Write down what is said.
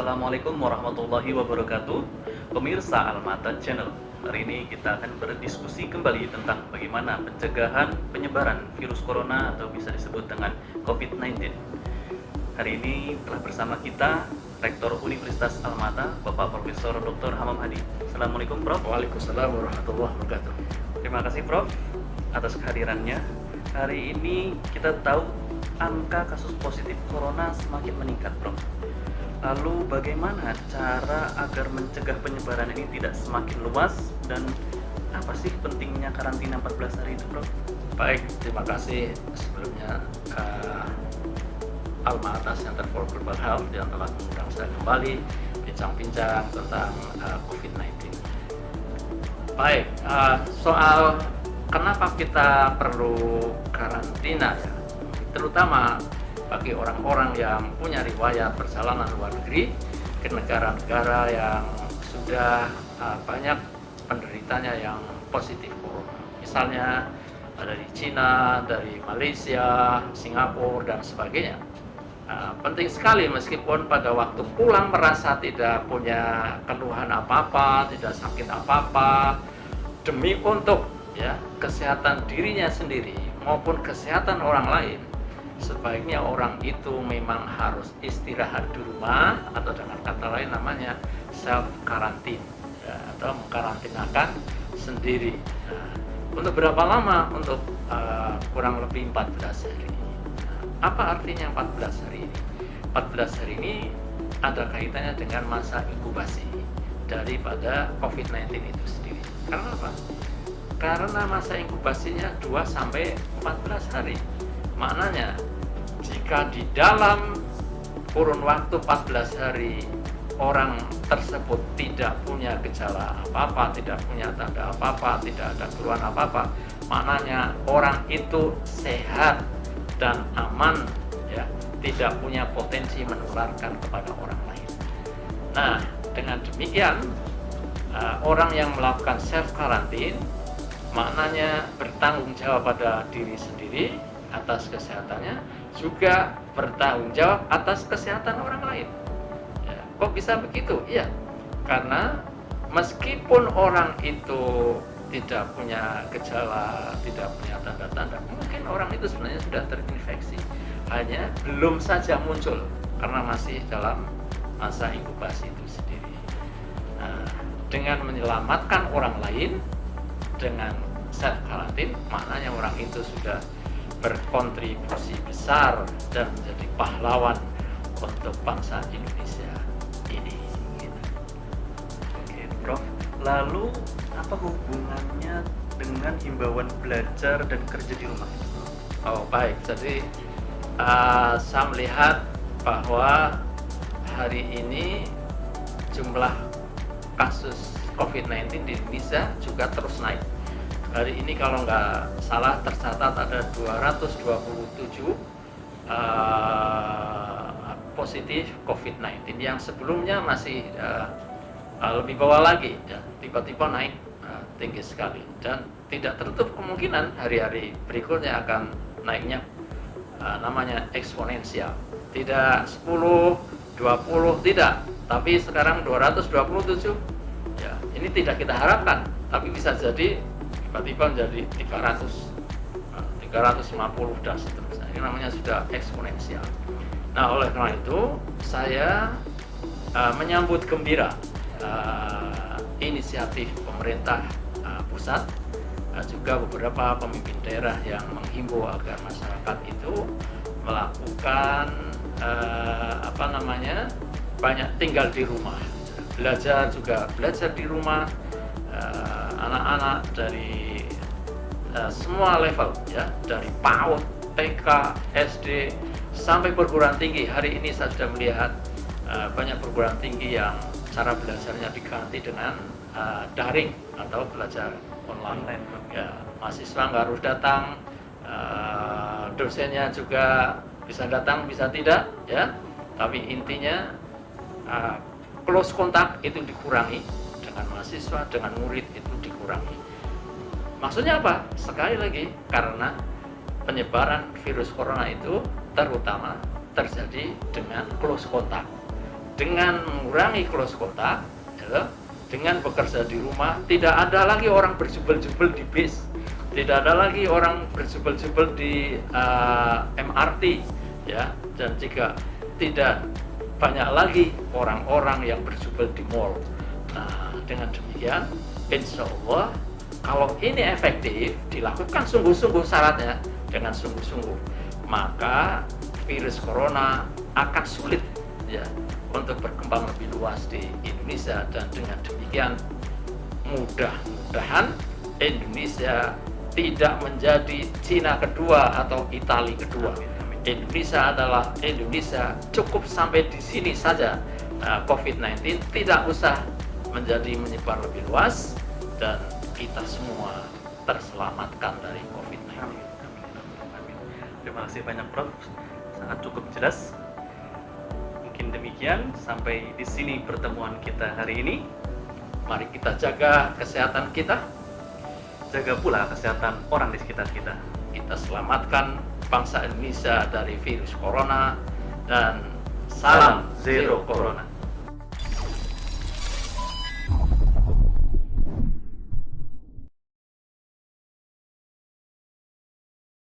Assalamualaikum warahmatullahi wabarakatuh. Pemirsa Almata Channel, hari ini kita akan berdiskusi kembali tentang bagaimana pencegahan penyebaran virus corona atau bisa disebut dengan COVID-19. Hari ini telah bersama kita Rektor Universitas Almata, Bapak Profesor Dr. Hamam Hadi. Assalamualaikum Prof. Waalaikumsalam warahmatullahi wabarakatuh. Terima kasih Prof atas kehadirannya. Hari ini kita tahu angka kasus positif corona semakin meningkat, Prof. Lalu bagaimana cara agar mencegah penyebaran ini tidak semakin luas dan apa sih pentingnya karantina 14 hari itu, Prof? Baik, terima kasih sebelumnya Almata Center for Global Health yang telah mengundang saya kembali bincang-bincang tentang COVID-19. Baik, soal kenapa kita perlu karantina ya, terutama bagi orang-orang yang punya riwayat perjalanan luar negeri ke negara-negara yang sudah banyak penderitanya yang positif corona. Misalnya dari Cina, dari Malaysia, Singapura, dan sebagainya. Penting sekali meskipun pada waktu pulang merasa tidak punya keluhan apa-apa, tidak sakit apa-apa, demi untuk ya kesehatan dirinya sendiri maupun kesehatan orang lain, sebaiknya orang itu memang harus istirahat di rumah, atau dengan kata lain namanya self karantin ya, atau mengkarantinakan sendiri. Nah, untuk berapa lama? Untuk kurang lebih 14 hari. Nah, apa artinya 14 hari ini? 14 hari ini ada kaitannya dengan masa inkubasi daripada COVID-19 itu sendiri. Karena apa? Karena masa inkubasinya 2 sampai 14 hari. Maknanya, jika di dalam kurun waktu 14 hari orang tersebut tidak punya gejala apa-apa, tidak punya tanda apa-apa, tidak ada keluhan apa-apa, maknanya orang itu sehat dan aman, ya, tidak punya potensi menularkan kepada orang lain. Nah, dengan demikian, orang yang melakukan self karantin maknanya bertanggung jawab pada diri sendiri atas kesehatannya, juga bertanggung jawab atas kesehatan orang lain. Ya, kok bisa begitu? Iya, karena meskipun orang itu tidak punya gejala, tidak punya tanda-tanda, mungkin orang itu sebenarnya sudah terinfeksi, hanya belum saja muncul karena masih dalam masa inkubasi itu sendiri. Nah, dengan menyelamatkan orang lain dengan self karantin, maknanya orang itu sudah berkontribusi besar dan menjadi pahlawan untuk bangsa Indonesia ini. Gitu. Oke, Prof. Lalu apa hubungannya dengan himbauan belajar dan kerja di rumah? Oh baik, jadi saya melihat bahwa hari ini jumlah kasus COVID-19 di Indonesia juga terus naik. Hari ini kalau nggak salah tercatat ada 227 positif COVID-19 yang sebelumnya masih lebih bawah lagi, ya, tiba-tiba naik tinggi sekali, dan tidak tertutup kemungkinan hari-hari berikutnya akan naiknya namanya eksponensial, tidak 10, 20, tidak, tapi sekarang 227. Ya, ini tidak kita harapkan, tapi bisa jadi tiba-tiba menjadi 300, 350 dan seterusnya. Ini namanya sudah eksponensial. Nah, oleh karena itu saya menyambut gembira inisiatif pemerintah pusat, juga beberapa pemimpin daerah yang menghimbau agar masyarakat itu melakukan banyak tinggal di rumah, belajar di rumah. Anak-anak dari semua level, ya, dari PAUD, TK, SD sampai perguruan tinggi. Hari ini saya sudah melihat banyak perguruan tinggi yang cara belajarnya diganti dengan daring atau belajar online. Ya, mahasiswa nggak harus datang, dosennya juga bisa datang, bisa tidak, ya. Tapi intinya close kontak itu dikurangi. Dengan mahasiswa, dengan murid itu dikurangi. Maksudnya apa? Sekali lagi, karena penyebaran virus corona itu terutama terjadi dengan close kontak. dengan mengurangi close kontak, ya, dengan bekerja di rumah, tidak ada lagi orang berjubel-jubel di bis, tidak ada lagi orang berjubel-jubel di MRT, ya, dan juga tidak banyak lagi orang-orang yang berjubel di mall. Nah, dengan demikian, insya Allah kalau ini efektif, dilakukan sungguh-sungguh syaratnya dengan sungguh-sungguh, maka virus corona akan sulit, ya, untuk berkembang lebih luas di Indonesia. Dan dengan demikian, mudah-mudahan Indonesia tidak menjadi Cina kedua atau Italia kedua. Indonesia adalah Indonesia, cukup sampai di sini saja. COVID-19 tidak usah menjadi menyebar lebih luas dan kita semua terselamatkan dari COVID-19. Amin. Terima kasih banyak Prof, sangat cukup jelas. Mungkin demikian sampai di sini pertemuan kita hari ini. Mari kita jaga kesehatan kita, Jaga pula kesehatan orang di sekitar kita. kita selamatkan bangsa Indonesia dari virus corona, dan salam zero corona.